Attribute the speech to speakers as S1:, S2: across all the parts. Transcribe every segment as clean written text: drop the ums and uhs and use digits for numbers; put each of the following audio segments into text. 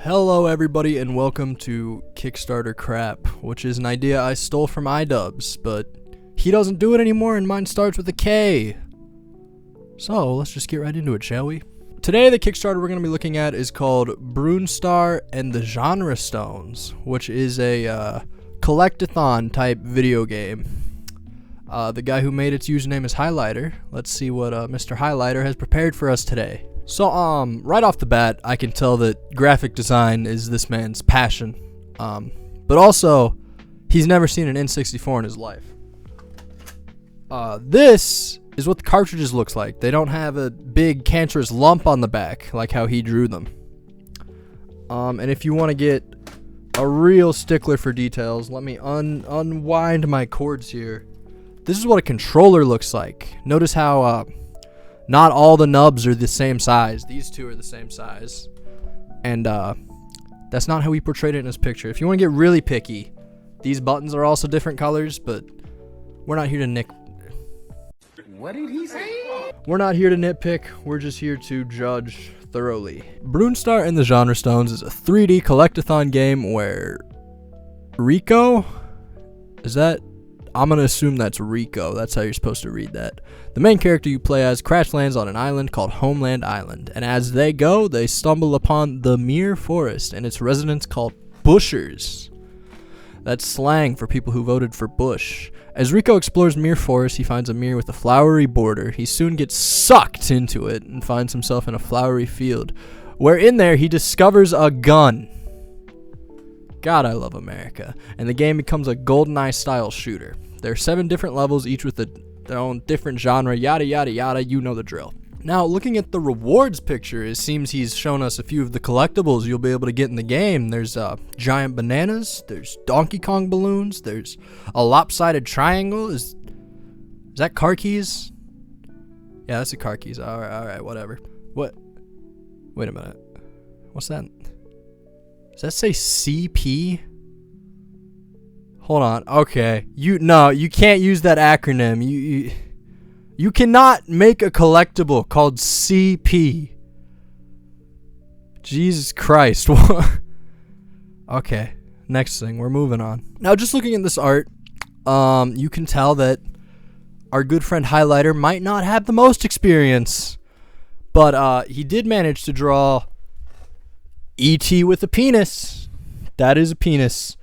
S1: Hello everybody and welcome to Kickstarter Krap, which is an idea I stole from IDubbbZ, but he doesn't do it anymore and mine starts with a K. So let's just get right into it, shall we? Today the Kickstarter we're going to be looking at is called Brunestar and the Genre Stones, which is a collectathon type video game. The guy who made its username is Highlighter. Let's see what Mr. Highlighter has prepared for us today. So, right off the bat, I can tell that graphic design is this man's passion. But also, he's never seen an N64 in his life. This is what the cartridges looks like. They don't have a big cancerous lump on the back, like how he drew them. And if you want to get a real stickler for details, let me unwind my cords here. This is what a controller looks like. Notice how, not all the nubs are the same size. These two are the same size. And that's not how he portrayed it in his picture. If you want to get really picky, these buttons are also different colors, but we're not here to
S2: What did he say?
S1: We're not here to nitpick. We're just here to judge thoroughly. Brunestar and the Genre Stones is a 3D collectathon game where Rico, I'm going to assume that's Rico. That's how you're supposed to read that. The main character you play as crash lands on an island called Homeland Island. And as they go, they stumble upon the Mere Forest and its residents called Bushers. That's slang for people who voted for Bush. As Rico explores Mere Forest, he finds a mere with a flowery border. He soon gets sucked into it and finds himself in a flowery field, where in there he discovers a gun. God, I love America. And the game becomes a GoldenEye style shooter. There are 7 different levels, each with their own different genre, yada yada yada, you know the drill. Now, looking at the rewards picture, it seems he's shown us a few of the collectibles you'll be able to get in the game. There's giant bananas, there's Donkey Kong balloons, there's a lopsided triangle. Is that car keys? Yeah, that's the car keys. Alright, whatever. What? Wait a minute. What's that? Does that say CP? Hold on. Okay. You can't use that acronym. You cannot make a collectible called CP. Jesus Christ. Okay. Next thing. We're moving on. Now, just looking at this art, you can tell that our good friend Highlighter might not have the most experience, but he did manage to draw E.T. with a penis. That is a penis.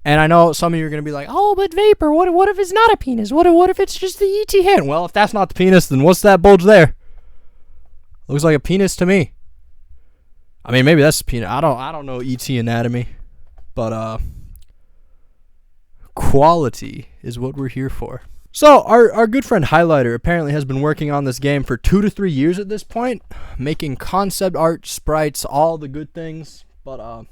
S1: And I know some of you are going to be like, oh, but Vapor, what if it's not a penis? What if it's just the E.T. hand? Well, if that's not the penis, then what's that bulge there? Looks like a penis to me. I mean, maybe that's a penis. I don't know E.T. anatomy. But quality is what we're here for. So, our good friend Highlighter apparently has been working on this game for 2 to 3 years at this point, making concept art, sprites, all the good things. But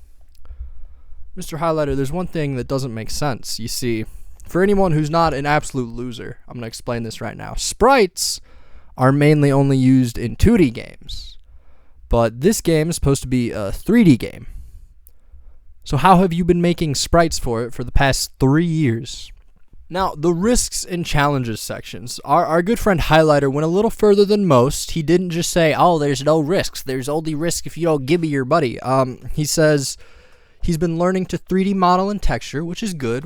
S1: Mr. Highlighter, there's one thing that doesn't make sense. You see, for anyone who's not an absolute loser, I'm going to explain this right now. Sprites are mainly only used in 2D games, but this game is supposed to be a 3D game. So how have you been making sprites for it for the past 3 years? Now, the risks and challenges sections. Our good friend Highlighter went a little further than most. He didn't just say, oh, there's no risks. There's only risk if you don't give me your buddy. He says he's been learning to 3D model and texture, which is good,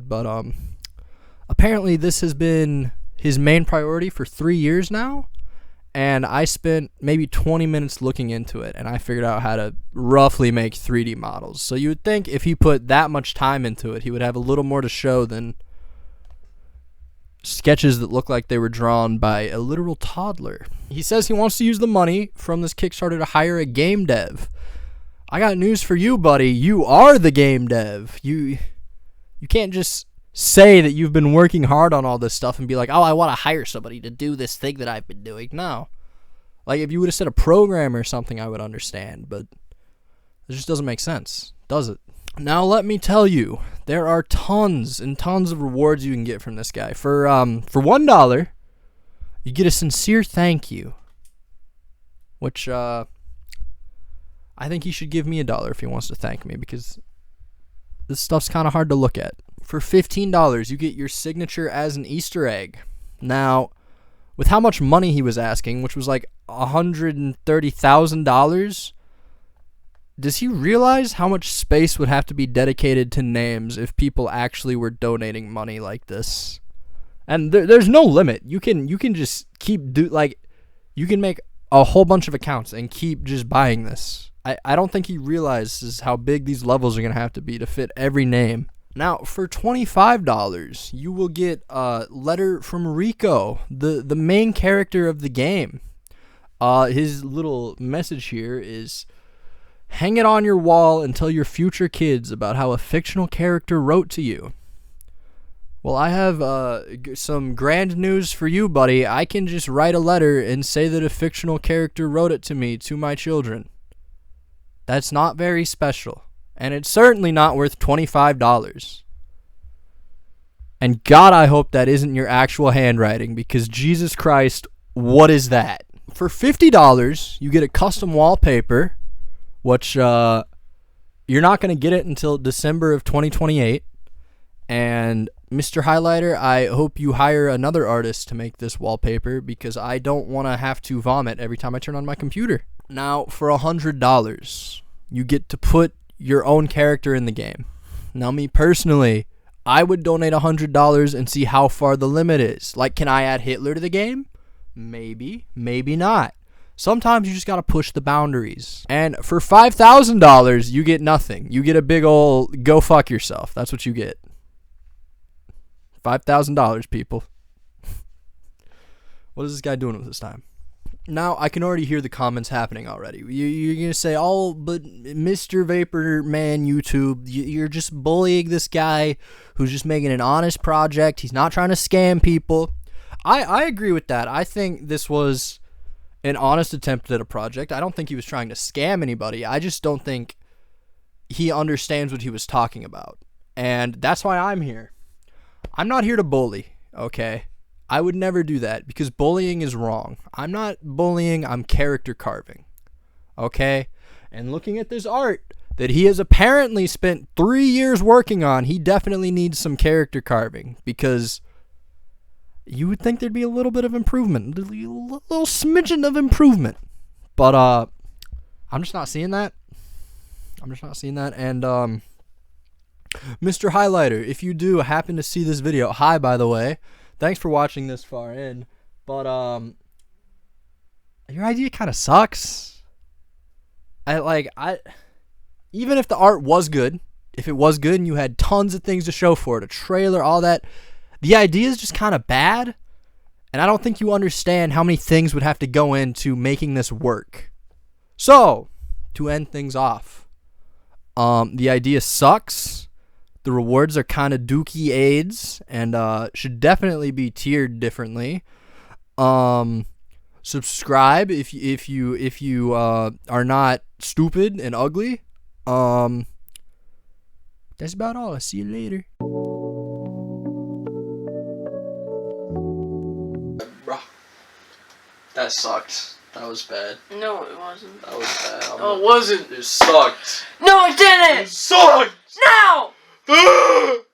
S1: but apparently this has been his main priority for 3 years now, and I spent maybe 20 minutes looking into it, and I figured out how to roughly make 3D models. So you would think if he put that much time into it, he would have a little more to show than sketches that look like they were drawn by a literal toddler. He says he wants to use the money from this Kickstarter to hire a game dev. I got news for you, buddy. You are the game dev. You can't just say that you've been working hard on all this stuff and be like, oh, I want to hire somebody to do this thing that I've been doing. No. Like, if you would have said a program or something, I would understand, but it just doesn't make sense, does it? Now, let me tell you, there are tons and tons of rewards you can get from this guy. For $1, you get a sincere thank you, which, I think he should give me $1 if he wants to thank me, because this stuff's kind of hard to look at. For $15, you get your signature as an Easter egg. Now, with how much money he was asking, which was like $130,000, does he realize how much space would have to be dedicated to names if people actually were donating money like this? And there's no limit. You can just keep you can make a whole bunch of accounts and keep just buying this. I don't think he realizes how big these levels are going to have to be to fit every name. Now, for $25, you will get a letter from Rico, the main character of the game. His little message here is, hang it on your wall and tell your future kids about how a fictional character wrote to you. Well, I have some grand news for you, buddy. I can just write a letter and say that a fictional character wrote it to me, to my children. That's not very special. And it's certainly not worth $25. And God, I hope that isn't your actual handwriting, because Jesus Christ, what is that? For $50, you get a custom wallpaper, which you're not going to get it until December of 2028. And Mr. Highlighter, I hope you hire another artist to make this wallpaper, because I don't want to have to vomit every time I turn on my computer. Now, for $100, you get to put your own character in the game. Now, me personally, I would donate $100 and see how far the limit is. Like, can I add Hitler to the game? Maybe, maybe not. Sometimes you just gotta push the boundaries. And for $5,000, you get nothing. You get a big ol' go fuck yourself. That's what you get. $5,000, people. What is this guy doing with his time? Now, I can already hear the comments happening already. You're going to say, oh, but Mr. Vapor Man YouTube, you're just bullying this guy who's just making an honest project. He's not trying to scam people. I agree with that. I think this was an honest attempt at a project. I don't think he was trying to scam anybody. I just don't think he understands what he was talking about. And that's why I'm here. I'm not here to bully, okay? I would never do that, because bullying is wrong. I'm not bullying, I'm character carving. Okay? And looking at this art that he has apparently spent 3 years working on, he definitely needs some character carving, because you would think there'd be a little bit of improvement, a little smidgen of improvement. But I'm just not seeing that. I'm just not seeing that. And Mr. Highlighter, if you do happen to see this video, hi, by the way. Thanks for watching this far in, but your idea kind of sucks. Even if the art was good, if it was good and you had tons of things to show for it, a trailer, all that, the idea is just kind of bad, and I don't think you understand how many things would have to go into making this work. So, to end things off, the idea sucks. The rewards are kind of dookie aids and should definitely be tiered differently. Subscribe if you are not stupid and ugly. That's about all. I'll see you later. Bruh. That sucked. That was bad.
S3: No, it wasn't.
S1: That was bad.
S3: Oh, it wasn't.
S1: It sucked.
S3: No, it didn't.
S1: It sucked.
S3: No.